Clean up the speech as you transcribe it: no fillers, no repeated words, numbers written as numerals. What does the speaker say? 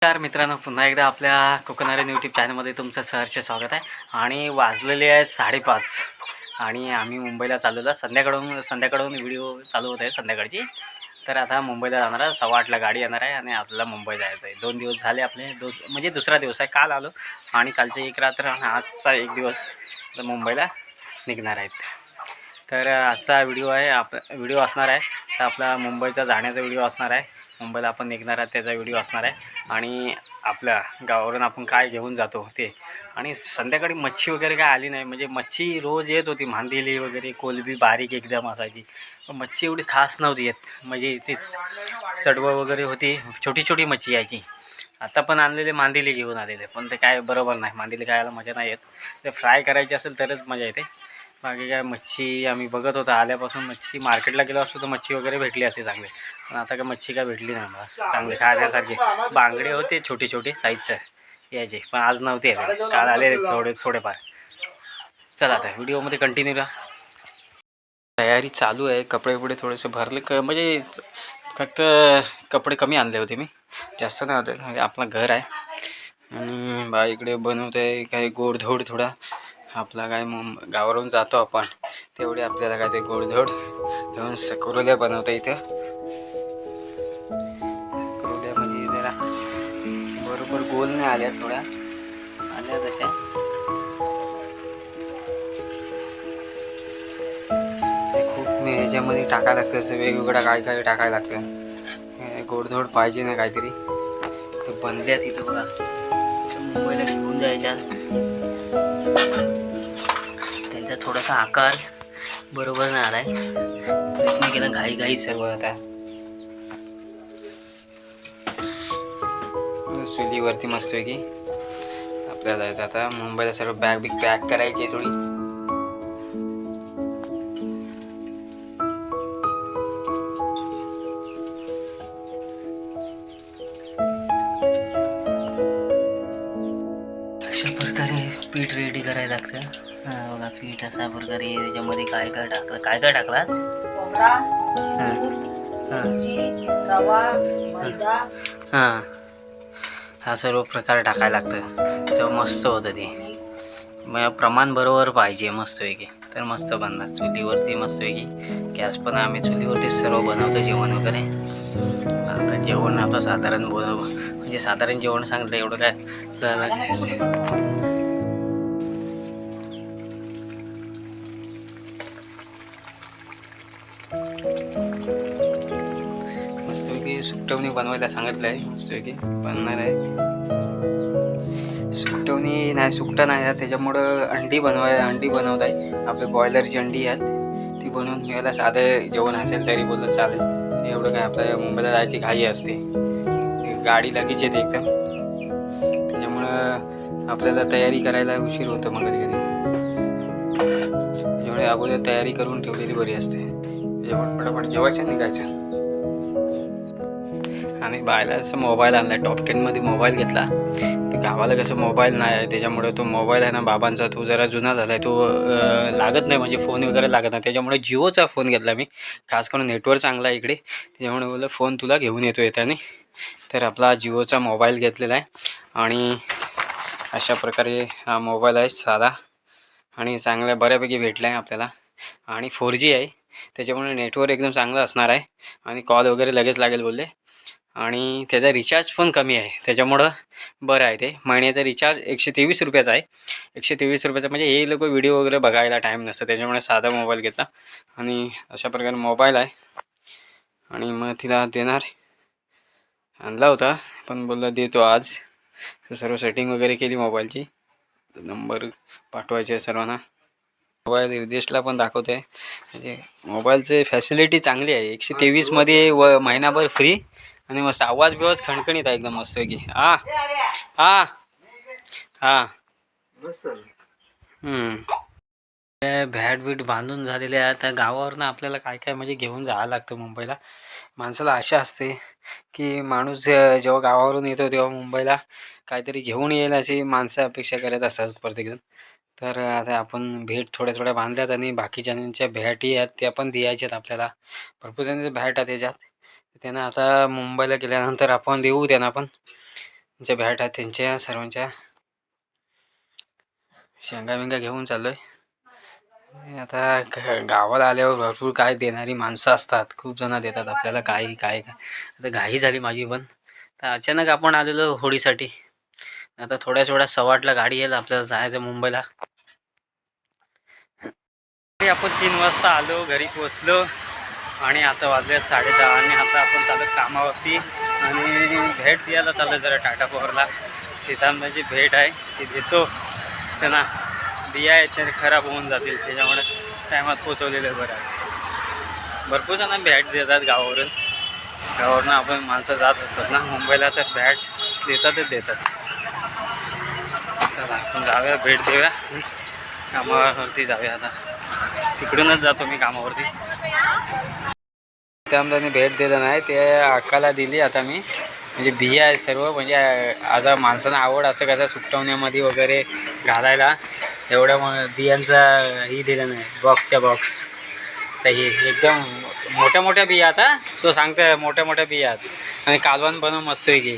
नमस्कार मित्रांनो, पुन्हा एकदा आपल्या कोकणारे यूट्यूब चॅनलमध्ये तुमचं सहर्ष स्वागत आहे. आणि वाजलेले आहेत 5:30 आणि आम्ही मुंबईला चाललेलो. संध्याकाळून व्हिडिओ चालू होत आहे संध्याकाळची. तर आता मुंबईला जाणार आहे. 8:15ला गाडी येणार आहे आणि आपल्याला मुंबई जायचं आहे. 2 दिवस झाले आपले, म्हणजे दुसरा दिवस आहे. काल आलो आणि कालची एक रात्र आणि आजचा एक दिवस मुंबईला निघणार आहेत. तर आजचा व्हिडिओ असणार आहे. तर आपला मुंबईचा जाण्याचा व्हिडिओ असणार आहे. मुंबईला आपण निघणार आहे त्याचा व्हिडिओ असणार आहे. आणि आपल्या गावावरून आपण काय घेऊन जातो ते. आणि संध्याकाळी मच्छी वगैरे काय आली नाही. म्हणजे मच्छी रोज येत होती, मांदेली वगैरे, कोलबी बारीक एकदम असायची. पण मच्छी एवढी खास नव्हती येत. म्हणजे तीच चडवं वगैरे होती, छोटी छोटी मच्छी यायची. आता पण आणलेले मांदेली घेऊन आलेले, पण ते काय बरोबर नाही. मांदेली खायला मजा नाही येत. ते फ्राय करायची असेल तरच मजा येते. बाकी काय मच्छी आम्ही बघत होतो आल्यापासून. मच्छी मार्केटला गेलो असतो तर मच्छी वगैरे भेटली असते चांगली. पण आता काय मच्छी काय भेटली नाही मला चांगले खाण्यासारखे. बांगडे होते छोटे छोटे साईजचं यायचे, पण आज नव्हते आले. काल आले थोडेफार. चला आता व्हिडिओमध्ये कंटिन्यू राहा. तयारी चालू आहे. कपडे थोडेसे भरले म्हणजे फक्त कपडे कमी आणले होते मी, जास्त नाही होते. म्हणजे आपलं घर आहे आणि बा इकडे बनवत आहे काही गोडधोड थोडा. आपला काय गावावरून जातो आपण तेवढे आपल्याला काय ते गोडधोड घेऊन कुरुल्या बनवता इथं. कुरुल्या म्हणजे जरा बरोबर गोल नाही आल्या, थोड्या आल्या तशा. ते खूप ह्याच्यामध्ये टाकायला लागतं, असं वेगवेगळं काय काय टाकायला लागतं. गोडधोड पाहिजे ना काहीतरी. तर बनल्या तिथं बघा, मुंबईला घेऊन जायच्या. त्यांचा थोडासा आकार बरोबर नाही आलाय. प्रयत्न केला घाई सर्व. आता चुलीवरती मस्त आहे की आपल्याला जायचं आता मुंबईला. सर्व बॅग पॅक करायची आहे थोडी. अशा प्रकारे पीठ रेडी करायला लागतं. बघा पीठ अशा प्रकारे. त्याच्यामध्ये काय टाकलास? रवा, मैदा. हा सर्व प्रकार टाकायला लागतं, तेव्हा मस्त होतं ते. मग प्रमाण बरोबर पाहिजे मस्तपैकी, तर मस्त बनणार. चुलीवरती मस्तपैकी. गॅस पण आम्ही चुलीवरती सर्व बनवतो जेवण वगैरे. आता जेवण आपलं साधारण म्हणजे साधारण जेवण सांगितलं एवढं काय मस्तपैकी सुकटवणी बनवायला सांगितलं आहे. मस्तपैकी बनणार आहे. सुकटवणी नाही, सुकटा नाही आहे, त्याच्यामुळं अंडी बनवत आहे. आपले बॉयलरची अंडी आहेत ती बनवून घ्यायला. साधं जेवण असेल तरी बोललं चालेल. एवढं काय आपल्या मुंबईला जायची घाई असते, गाडी लगेच येते एकदम. त्याच्यामुळं आपल्याला तयारी करायला उशीर होतो मग कधी कधी. त्याच्यामुळे अगोदर तयारी करून ठेवलेली बरी असते. जेवण पटापट जेवायचं निघायचं. आणि बायला असं मोबाईल आणला, टॉप 10मध्ये मोबाईल घेतला. तर गावाला कसं मोबाईल नाही आहे, त्याच्यामुळे तो मोबाईल आहे ना बाबांचा, तो जरा जुना झाला आहे. तो लागत नाही, म्हणजे फोन वगैरे लागत नाही. त्याच्यामुळे जिओचा फोन घेतला मी. खास करून नेटवर्क चांगला आहे इकडे, त्याच्यामुळे बोललं फोन तुला घेऊन येतो येताने. तर आपला जिओचा मोबाईल घेतलेला आहे. आणि अशा प्रकारे हा मोबाईल आहे साधा आणि चांगल्या बऱ्यापैकी भेटला आहे आपल्याला. आणि 4G आहे, त्याच्यामुळे नेटवर्क एकदम चांगलं असणार आहे. आणि कॉल वगैरे लगेच लागेल बोलले. आणि त्याचा रिचार्ज पण कमी आहे, त्याच्यामुळं बरं आहे ते. महिन्याचा रिचार्ज 123 रुपयाचा आहे. 123 रुपयाचा म्हणजे हे लोक व्हिडिओ वगैरे बघायला टाईम नसतं, त्याच्यामुळे साधा मोबाईल घेतला. आणि अशा प्रकारे मोबाईल आहे. आणि मग तिला देणार आणला होता, पण बोलला देतो आज. सर्व सेटिंग वगैरे केली मोबाईलची. नंबर पाठवायचे सर्वांना. मोबाईल रिदेशला पण दाखवते. म्हणजे मोबाईलचे फॅसिलिटी चांगली आहे. 123मध्ये महिनाभर फ्री. आणि मस्त आवाज बिवाज खणखणीत आहे एकदम मस्तपैकी. हा हा हा भॅट बांधून झालेले आहे. त्या गावावरनं आपल्याला काय काय म्हणजे घेऊन जावं लागतं मुंबईला. माणसाला आशा असते की माणूस जेव्हा गावावरून येतो तेव्हा मुंबईला काहीतरी घेऊन येईल अशी माणसं अपेक्षा करत असतात प्रत्येकजण. तर आता आपण भेट थोड्या बांधल्यात आणि बाकीच्यांच्या भेटी आहेत त्या पण द्यायच्यात आपल्याला. भरपूर जणांच्या भेट आहेत त्याच्यात. त्यांना आता मुंबईला गेल्यानंतर आपण देऊ त्यांना पण. ज्या भेट आहेत त्यांच्या सर्वांच्या शेंगा बिंगा घेऊन चाललोय. आता गावाला आल्यावर भरपूर काय देणारी माणसं असतात, खूप जण देतात आपल्याला काही काय. आता घाई झाली माझी पण, तर अचानक आपण आलेलो होळीसाठी. आता थोड्या 8:15ला गाडी येईल आपल्याला जायचं मुंबईला. आपण 3 वाजता आलो, घरी पोचलो आणि आता वाजले 10:30 आणि आता आपण चालू कामावरती आणि भेट द्यायला चाललो जरा टाटा पॉवरला. सीतारामाची भेट आहे ती देतो, त्यांना बिया याच्याने खराब होऊन जातील, त्याच्यामुळे टायमात पोचवलेलं बरं आहे. भरपूर जण भेट देतात गावावरून आपण माणसं जात असतात ना मुंबईला, तर भेट देतात. चला आपण जाऊया, भेट देऊया, कामावरती जाऊया. आता तिकडूनच जातो मी कामावरती. त्यामध्ये भेट दिलं नाही, ते अक्काला दिली आता मी. म्हणजे बिया आहे सर्व, म्हणजे आता माणसांना आवड असं कसं सुकटवण्यामध्ये वगैरे घालायला, एवढ्या बियांचा ही दिलं नाही, बॉक्सच्या बॉक्स. तर हे एकदम मोठ्या बिया आता तो सांगतं, मोठ्या बिया आहेत आणि कालवण बनव मस्त की.